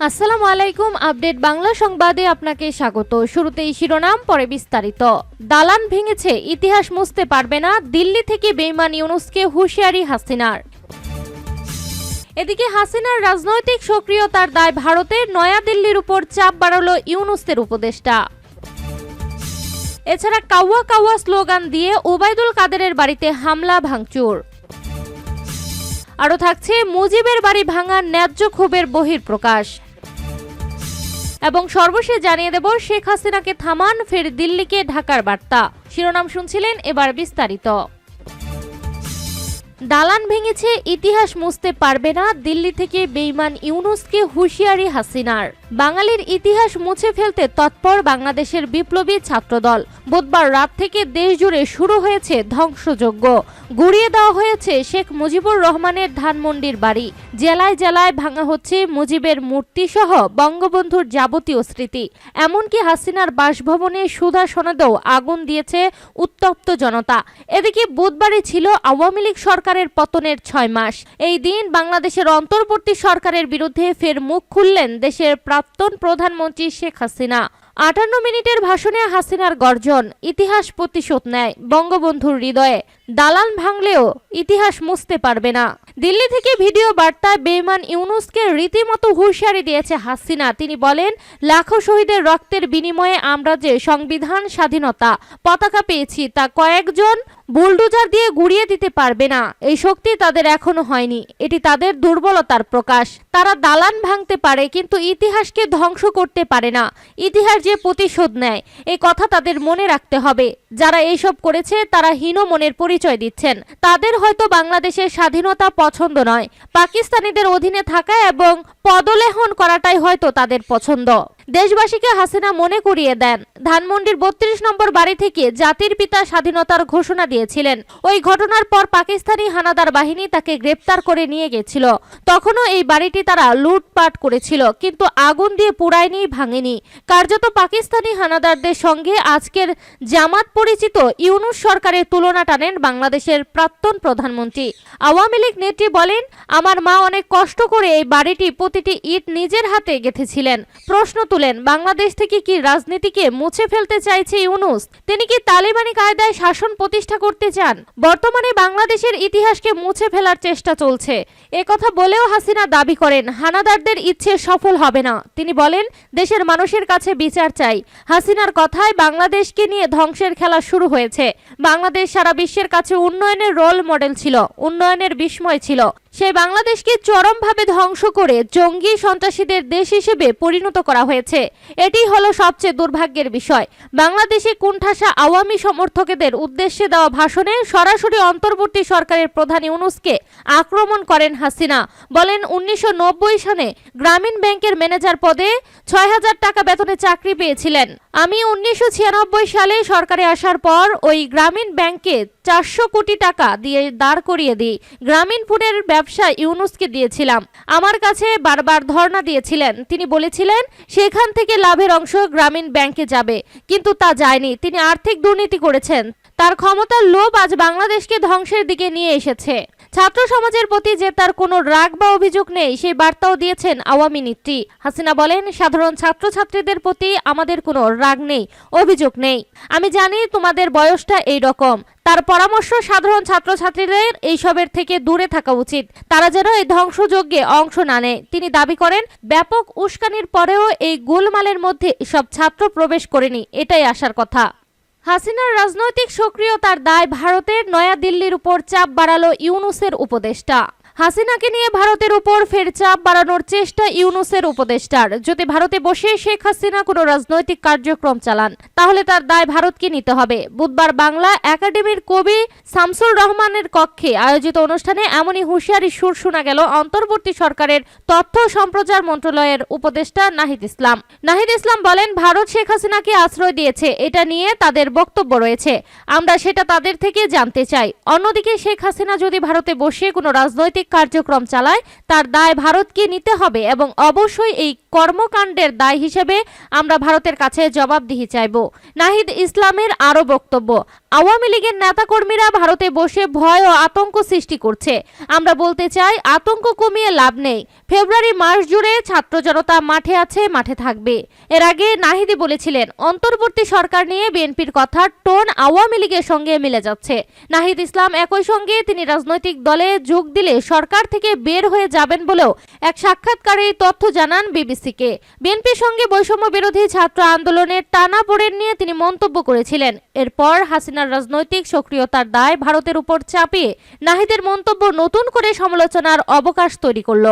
আসসালামু আলাইকুম। আপডেট বাংলা সংবাদে আপনাকে স্বাগত। শুরুতেই শিরোনাম, পরে বিস্তারিত। দালান ভেঙেছে, ইতিহাস মুছতে পারবে না, দিল্লি থেকে বেঈমান ইউনূসকে হুঁশিয়ারি হাসিনার। এদিকে হাসিনার রাজনৈতিক সক্রিয়তার দায় ভারতের, নয়াদিল্লির উপর চাপ বাড়ালো ইউনূসের উপদেষ্টা। এছাড়া কাওয়া কাওয়া স্লোগান দিয়ে ওবায়দুল কাদেরের বাড়িতে হামলা ভাঙচুর। আরও থাকছে মুজিবের বাড়ি ভাঙার ন্যায্য ক্ষোভের বহিঃপ্রকাশ। এবং সর্বশেষ জানিয়ে দেব, শেখ হাসিনাকে থামান, ফের দিল্লিকে ঢাকার বার্তা। শিরোনাম শুনছিলেন, এবার বিস্তারিত। দালান ভেঙেছে, ইতিহাস মুছতে পারবে না, দিল্লি থেকে বেঈমান ইউনূসকে হুঁশিয়ারি হাসিনার। বাঙালির ইতিহাস মুছে ফেলতে তৎপর বাংলাদেশের বিপ্লবী ছাত্রদল। বুধবার রাত থেকে দেশজুড়ে শুরু হয়েছে ধ্বংসযজ্ঞ। গুড়িয়ে দেওয়া হয়েছে শেখ মুজিবুর রহমানের ধানমন্ডির বাড়ি। জেলায় জেলায় ভাঙা হচ্ছে মুজিবের মূর্তি সহ বঙ্গবন্ধুর যাবতীয় স্মৃতি। এমনকি হাসিনার বাসভবনে সুধা সনদেও আগুন দিয়েছে উত্তপ্ত জনতা। এদিকে বুধবারই ছিল আওয়ামী লীগ সরকারের পতনের 6 মাস। এই দিন বাংলাদেশের অন্তর্বর্তী সরকারের বিরুদ্ধে ফের মুখ খুললেন দেশের প্রাক্তন প্রধানমন্ত্রী শেখ হাসিনা। 58 মিনিটের ভাষণে হাসিনার গর্জন, ইতিহাস প্রতিশোধ নেয় বঙ্গবন্ধুর হৃদয়ে। দালান ভাঙলেও ইতিহাস মুছতে পারবে না। দিল্লি থেকে ভিডিও বার্তায় বেঈমান ইউনূসকে রীতিমতো হুঁশিয়ারি দিয়েছে হাসিনা। তিনি বলেন, লাখো শহীদের রক্তের বিনিময়ে আমরা যে সংবিধান, স্বাধীনতা, পতাকা পেয়েছি তা কয়েকজন বুলডোজার দিয়ে গুড়িয়ে দিতে পারবে না। এই শক্তি তাদের এখনো হয়নি। এটি তাদের দুর্বলতার প্রকাশ। তারা দালান ভাঙতে পারে, কিন্তু ইতিহাসকে ধ্বংস করতে পারে না। ইতিহাস যে প্রতিশোধ নেয়, এই কথা তাদের মনে রাখতে হবে। যারা এইসব করেছে তারা হীন মনের পরিচয় দিচ্ছেন। তাদের হয়তো বাংলাদেশের স্বাধীনতা পছন্দ নয়, পাকিস্তানিদের অধীনে থাকা এবং পদলেহন করাটাই হয়তো তাদের পছন্দ। দেশবাসীকে হাসিনা মনে করিয়ে দেন, ধানমন্ডির 32 নম্বর বাড়ি থেকে জাতির পিতা স্বাধীনতার ঘোষণা দিয়েছিলেন। ওই ঘটনার পর পাকিস্তানি হানাদার বাহিনী তাকে গ্রেপ্তার করে নিয়ে গেছিল। তখনও এই বাড়িটি তারা লুটপাট করেছিল, কিন্তু আগুন দিয়ে পুড়ায়নি, ভাঙেনি। কার্যত পাকিস্তানি হানাদারদের সঙ্গে আজকের জামাত পরিচিত ইউনূস সরকারের তুলনা টানেন বাংলাদেশের প্রাক্তন প্রধানমন্ত্রী। আওয়ামী লীগ নেত্রী বলেন, আমার মা অনেক কষ্ট করে এই বাড়িটি প্রতিটি ইট নিজের হাতে গেঁথেছিলেন। প্রশ্ন তুলেন, বাংলাদেশ থেকে কি রাজনীতিকে মুছে ফেলতে চাইছে ইউনূস? তিনি কি তালিবানি কায়দায় শাসন প্রতিষ্ঠা করতে চান? বর্তমানে বাংলাদেশের ইতিহাসকে মুছে ফেলার চেষ্টা চলছে। একথা বলেও হাসিনা দাবি করেন, হানাদারদের ইচ্ছে সফল হবে না। তিনি বলেন, দেশের মানুষের কাছে বিচার চাই। হাসিনার কথায় বাংলাদেশকে নিয়ে ধ্বংসের খেলা শুরু হয়েছে। বাংলাদেশ সারা বিশ্বের কাছে উন্নয়নের রোল মডেল ছিল, উন্নয়নের বিস্ময় ছিল। সেই বাংলাদেশকে চরমভাবে ধ্বংস করে জঙ্গি সন্ত্রাসীদের দেশ হিসেবে পরিণত করা হয়েছে। এটি হলো সবচেয়ে দুর্ভাগ্যের বিষয়। বাংলাদেশে কুণ্ঠাসা আওয়ামী সমর্থকদের উদ্দেশ্যে দেওয়া ভাষণে সরাসরি অন্তর্বর্তী সরকারের প্রধান ইউনূসকে আক্রমণ করেন হাসিনা। বলেন, 1990 সালে গ্রামীণ ব্যাংকের ম্যানেজার পদে 6000 টাকা বেতনে চাকরি পেয়েছিলেন। আমি 1996 সালে সরকারে আসার পর ওই গ্রামীণ ব্যাংকে 400 কোটি টাকা দিয়ে দাঁড় করিয়ে দিই। গ্রামীণ ফোনের ব্যবসা ইউনূসকে দিয়েছিলাম। আমার কাছে বারবার ধর্ণা দিয়েছিলেন। তিনি বলেছিলেন সেখান থেকে লাভের অংশ গ্রামীণ ব্যাংকে যাবে, কিন্তু তা যায়নি। তিনি আর্থিক দুর্নীতি করেছেন। তার ক্ষমতার লোভ আজ বাংলাদেশকে ধ্বংসের দিকে নিয়ে এসেছে। ছাত্র সমাজের প্রতি যে তার কোনো রাগ বা অভিযোগ নেই, সেই বার্তাও দিয়েছেন আওয়ামী নেত্রী। হাসিনা বলেন, সাধারণ ছাত্রছাত্রীদের প্রতি আমাদের কোনো রাগ নেই, অভিযোগ নেই। আমি জানি তোমাদের বয়সটা এই রকম। তার পরামর্শ, সাধারণ ছাত্রছাত্রীদের এইসবের থেকে দূরে থাকা উচিত। তারা যেন এই ধ্বংসযজ্ঞে অংশ না নেয়। তিনি দাবি করেন, ব্যাপক উস্কানির পরেও এই গোলমালের মধ্যে সব ছাত্র প্রবেশ করেনি, এটাই আসার কথা। হাসিনার রাজনৈতিক সক্রিয়তার দায় ভারতের, নয়াদিল্লির উপর চাপ বাড়ালো ইউনূসের উপদেষ্টা। হাসিনাকে নিয়ে ভারতের উপর ফের চাপ বাড়ানোর চেষ্টা ইউনূসের উপদেষ্টার। যদি ভারতে বসে শেখ হাসিনা কোনো রাজনৈতিক কার্যক্রম চালান, তাহলে তার দায় ভারতকে নিতে হবে। বুধবার বাংলা একাডেমির কবি শামসুর রহমানের কক্ষে আয়োজিত অনুষ্ঠানে এমনই হুঁশিয়ারি সুর শোনা গেল অন্তর্বর্তী সরকারের তথ্য সম্প্রচার মন্ত্রণালয়ের উপদেষ্টা নাহিদ ইসলাম। নাহিদ ইসলাম বলেন, ভারত শেখ হাসিনাকে আশ্রয় দিয়েছে, এটা নিয়ে তাদের বক্তব্য রয়েছে। আমরা সেটা তাদের থেকে জানতে চাই। অন্যদিকে শেখ হাসিনা যদি ভারতে বসে কোনো রাজনৈতিক রাজনৈতিক কার্যক্রম চালায় তার দায় ভারতকে নিতে হবে এবং অবশ্যই এই কর্মকাণ্ডের দায় হিসেবে আমরা ভারতের কাছে জবাবদিহি চাইব। নাহিদ ইসলামের আরও বক্তব্য, আওয়ামী লীগের নেতাকর্মীরা ভারতে বসে ভয় ও আতঙ্ক সৃষ্টি করছে। আমরা বলতে চাই, আতঙ্ক কমিয়ে লাভ নেই। ফেব্রুয়ারি মাস জুড়ে ছাত্র জনতা মাঠে আছে, মাঠে থাকবে। এর আগে নাহিদি বলেছিলেন, অন্তর্বর্তী সরকার নিয়ে বিএনপির কথার টোন আওয়ামী লীগের সঙ্গে মিলে যাচ্ছে। নাহিদ ইসলাম একই সঙ্গে তিনি রাজনৈতিক দলে যোগ দিলে সরকার থেকে বের হয়ে যাবেন বলেও এক সাক্ষাৎকারে এই তথ্য জানান বিবিসিকে। বিএনপির সঙ্গে বৈষম্য বিরোধী ছাত্র আন্দোলনের টানাপোড়েন নিয়ে তিনি মন্তব্য করেছিলেন। এরপর হাসিনার রাজনৈতিক সক্রিয়তার দায় ভারতের উপর চাপিয়ে নাহিদের মন্তব্য নতুন করে সমালোচনার অবকাশ তৈরি করল।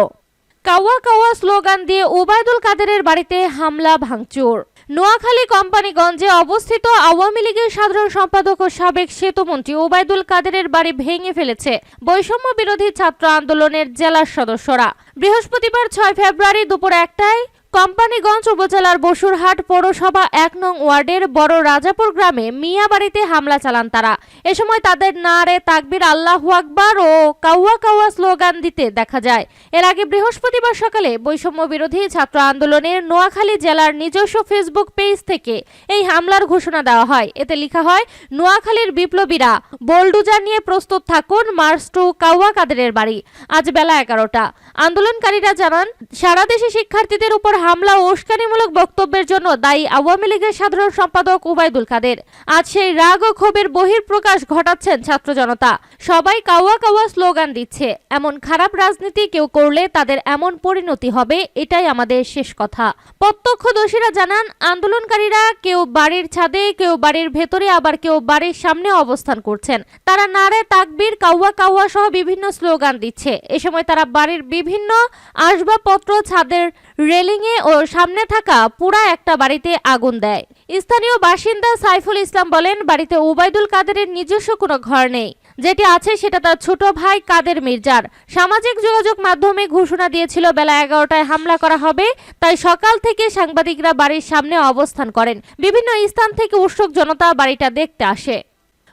কাওয়া কাওয়া স্লোগান দিয়ে ওবায়দুল কাদেরের বাড়িতে হামলা ভাঙচুর। নোয়াখালী কোম্পানিগঞ্জে অবস্থিত আওয়ামী লীগের সাধারণ সম্পাদক ও সাবেক সেতুমন্ত্রী ওবায়দুল কাদেরের বাড়ি ভেঙে ফেলেছে বৈষম্য বিরোধী ছাত্র আন্দোলনের জেলার সদস্যরা। বৃহস্পতিবার 6 ফেব্রুয়ারি দুপুর 1টায় কোম্পানিগঞ্জ উপজেলার বসুরহাট পৌরসভা 1 নং ওয়ার্ডের বড় রাজাপুর গ্রামে মিয়া বাড়িতে হামলা চালান তারা। এ সময় তাদের নারে তাকবীর, আল্লাহু আকবার ও কাওয়া কাওয়া স্লোগান দিতে দেখা যায়। এর আগে বৃহস্পতিবার সকালে বৈষম্য বিরোধী ছাত্র আন্দোলনের নোয়াখালী জেলার নিজস্ব ফেসবুক পেজ থেকে এই হামলার ঘোষণা দেওয়া হয়। এতে লেখা হয়, নোয়াখালীর বিপ্লবীরা বোলডুজার নিয়ে প্রস্তুত থাকুন, মার্চ টু কাওয়া কাদেরের বাড়ি। আজ বেলা 11টা। আন্দোলনকারীরা জানান, সারা দেশে শিক্ষার্থীদের উপর হামলা ও উস্কানিমূলক বক্তব্যের জন্য দায়ী আওয়ামী লীগের সাধারণ সম্পাদক ওবায়দুল কাদের। আজ সেই রাগ ও ক্ষোভের বহিঃপ্রকাশ ঘটাচ্ছেন ছাত্র জনতা। সবাই কাওয়া কাওয়া স্লোগান দিচ্ছে। এমন খারাপ রাজনীতি কেউ করলে তাদের এমন পরিণতি হবে, এটাই আমাদের শেষ কথা। প্রত্যক্ষদর্শীরা জানান, আন্দোলনকারীরা কেউ বাড়ির ছাদে, কেউ বাড়ির ভেতরে, আবার কেউ বাড়ির সামনে অবস্থান করছেন। তারা নারে তাকবীর, কাওয়া কাওয়া সহ বিভিন্ন স্লোগান দিচ্ছে। এ সময় তারা বাড়ির বিভিন্ন আসবাবপত্র, ছাদের রেলিংয়ে ও সামনে থাকা পুরা একটা বাড়িতে আগুন দেয়। স্থানীয় বাসিন্দা সাইফুল ইসলাম বলেন, বাড়িতে ওবায়দুল কাদেরের নিজস্ব কোনো ঘর নেই। যেটি আছে সেটা তার ছোট ভাই কাদের মির্জার। সামাজিক যোগাযোগ মাধ্যমে ঘোষণা দিয়েছিল বেলা 11টায় হামলা করা হবে, তাই সকাল থেকে সাংবাদিকরা বাড়ির সামনে অবস্থান করেন। বিভিন্ন স্থান থেকে উৎসুক জনতা বাড়িটা দেখতে আসে।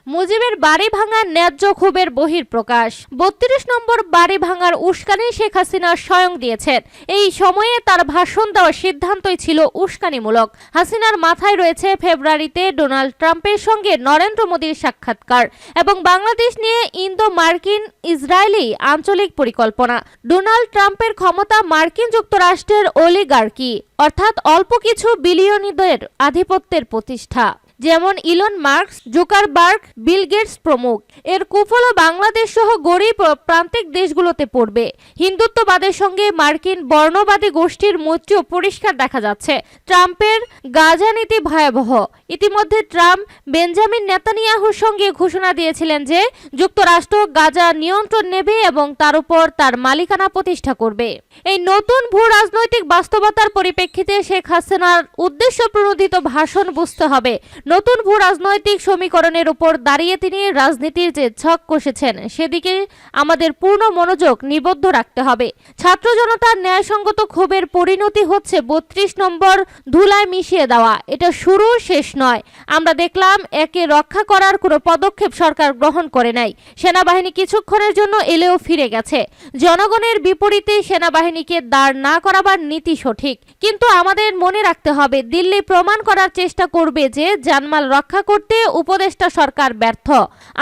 মুজিবের বাড়ি ভাঙার ন্যায্য ক্ষোভের বহিঃপ্রকাশ। 32 নম্বর বাড়ি ভাঙার উস্কানি শেখ হাসিনা স্বয়ং দিয়েছেন। এই সময়ে তার ভাষণ দেওয়ার সিদ্ধান্তই ছিল উস্কানিমূলক। হাসিনার মাথায় রয়েছে ফেব্রুয়ারিতে ডোনাল্ড ট্রাম্পের সঙ্গে নরেন্দ্র মোদীর সাক্ষাৎকার এবং বাংলাদেশ নিয়ে ইন্দো মার্কিন ইসরায়েলি আঞ্চলিক পরিকল্পনা। ডোনাল্ড ট্রাম্পের ক্ষমতা মার্কিন যুক্তরাষ্ট্রের অলিগার্কি, অর্থাৎ অল্প কিছু বিলিয়নিদের আধিপত্যের প্রতিষ্ঠা, যেমন Elon Musk, Zuckerberg, Bill Gates প্রমুখ। এর কুফল বাংলাদেশ সহ গরিব প্রান্তিক দেশগুলোতে পড়বে। হিন্দুত্ববাদের সঙ্গে মার্কিন বর্ণবাদী গোষ্ঠীর মৈত্রীও পরিষ্কার দেখা যাচ্ছে। ট্রাম্পের গাজা নীতি ভয়াবহ। ইতিমধ্যে ট্রাম্প বেঞ্জামিন নেতানিয়াহুর সঙ্গে ঘোষণা দিয়েছিলেন যে যুক্তরাষ্ট্র গাজা নিয়ন্ত্রণ নেবে এবং তার উপর তার মালিকানা প্রতিষ্ঠা করবে। এই নতুন ভূ রাজনৈতিক বাস্তবতার পরিপ্রেক্ষিতে শেখ হাসিনার উদ্দেশ্য প্রণোদিত ভাষণ বুঝতে হবে। নতুন ভূ রাজনৈতিক সমীকরণের উপর দাঁড়িয়ে তিনি রাজনীতির যে ছক কষেছেন সেদিকে আমাদের পূর্ণ মনোযোগ নিবদ্ধ রাখতে হবে। ছাত্র জনতার ন্যায়সঙ্গত ক্ষোভের পরিণতি হচ্ছে 32 নম্বর ধুলায় মিশিয়ে দেওয়া। এটা শুরু, শেষ নয়। আমরা দেখলাম একে রক্ষা করার কোনো পদক্ষেপ সরকার গ্রহণ করে নাই। সেনাবাহিনী কিছুক্ষণের জন্য এলেও ফিরে গেছে। জনগণের বিপরীতে সেনাবাহিনীকে দাঁড় না করাবার নীতি সঠিক, কিন্তু আমাদের মনে রাখতে হবে দিল্লি প্রমাণ করার চেষ্টা করবে যে জানমাল রক্ষা করতে উপদেষ্টা সরকার ব্যর্থ।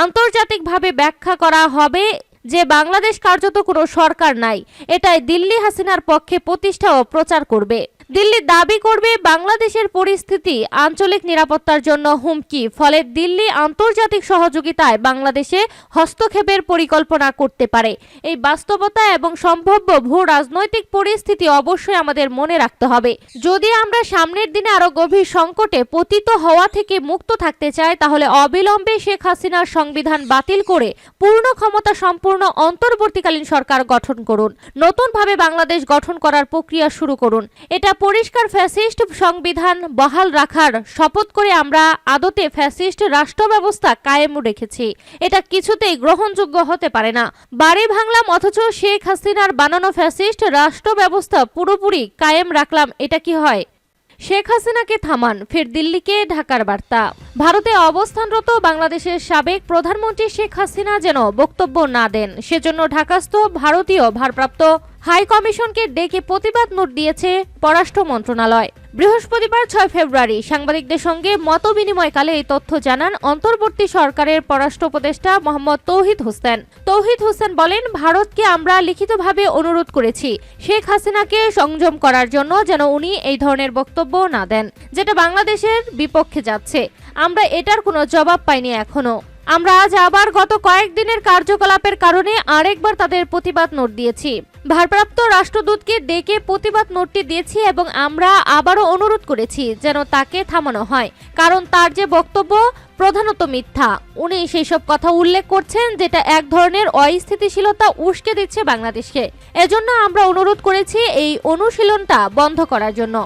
আন্তর্জাতিকভাবে ব্যাখ্যা করা হবে যে বাংলাদেশ কার্যত কোনো সরকার নাই। এটাই দিল্লি হাসিনার পক্ষে প্রতিষ্ঠা ও প্রচার করবে। দিল্লি দাবি করবে বাংলাদেশের পরিস্থিতি আঞ্চলিক নিরাপত্তার জন্য হুমকি, ফলে দিল্লি আন্তর্জাতিক সহযোগিতায় বাংলাদেশে হস্তক্ষেপের পরিকল্পনা করতে পারে। এই বাস্তবতা এবং সম্ভাব্য ভূ রাজনৈতিক পরিস্থিতি অবশ্যই আমাদের মনে রাখতে হবে। যদি আমরা সামনের দিনে আরো গভীর সংকটে পতিত হওয়া থেকে মুক্ত থাকতে চাই, তাহলে অবিলম্বে শেখ হাসিনার সংবিধান বাতিল করে পূর্ণ ক্ষমতা সম্পূর্ণ অন্তর্বর্তীকালীন সরকার গঠন করুন। নতুনভাবে বাংলাদেশ গঠন করার প্রক্রিয়া শুরু করুন। এটা পরিষ্কার ফ্যাসিস্ট সংবিধান বহাল রাখার শপথ করে আমরা আদতে ফ্যাসিস্ট রাষ্ট্র ব্যবস্থা কায়েম রেখেছি। এটা কিছুতেই গ্রহণযোগ্য হতে পারে না। বাড়ি ভাঙলাম অথচ শেখ হাসিনার বানানো ফ্যাসিস্ট রাষ্ট্র ব্যবস্থা পুরোপুরি কায়েম রাখলাম, এটা কি হয়? শেখ হাসিনাকে থামান, ফের দিল্লিকে ঢাকার বার্তা। ভারতে অবস্থানরত বাংলাদেশের সাবেক প্রধানমন্ত্রী শেখ হাসিনা যেন বক্তব্য না দেন, সেজন্য ঢাকাস্থ ভারতীয় ভারপ্রাপ্ত হাই কমিশনকে ডেকে প্রতিবাদ নোট দিয়েছে পররাষ্ট্র মন্ত্রণালয়। বৃহস্পতিবার 6 ফেব্রুয়ারি সাংবাদিকদের সঙ্গে মতবিনিময়কালে এই তথ্য জানান অন্তর্বর্তী সরকারের পররাষ্ট্র উপদেষ্টা মোহাম্মদ তৌহিদ হোসেন। তৌহিদ হোসেন বলেন, ভারতকে আমরা লিখিতভাবে অনুরোধ করেছি শেখ হাসিনাকে সংযম করার জন্য যেন উনি এই ধরনের বক্তব্য না দেন, যেটা বাংলাদেশের বিপক্ষে যাচ্ছে। আমরা এটার কোনো জবাব পাইনি এখনো। আমরা আজ আবার গত কয়েকদিনের কার্যকলাপের কারণে আরেকবার তাদের প্রতিবাদ নোট দিয়েছি। ভারপ্রাপ্ত রাষ্ট্রদূতকে ডেকে প্রতিবাদ নোটটি দিয়েছি এবং আমরা আবারও অনুরোধ করেছি যেন তাকে থামানো হয়, কারণ তার যে বক্তব্য প্রধানত মিথ্যা। উনি সেই সব কথা উল্লেখ করছেন যেটা এক ধরনের অস্থিতিশীলতা উস্কে দিচ্ছে বাংলাদেশকে। এজন্য আমরা অনুরোধ করেছি এই অনুশীলনটা বন্ধ করার জন্য।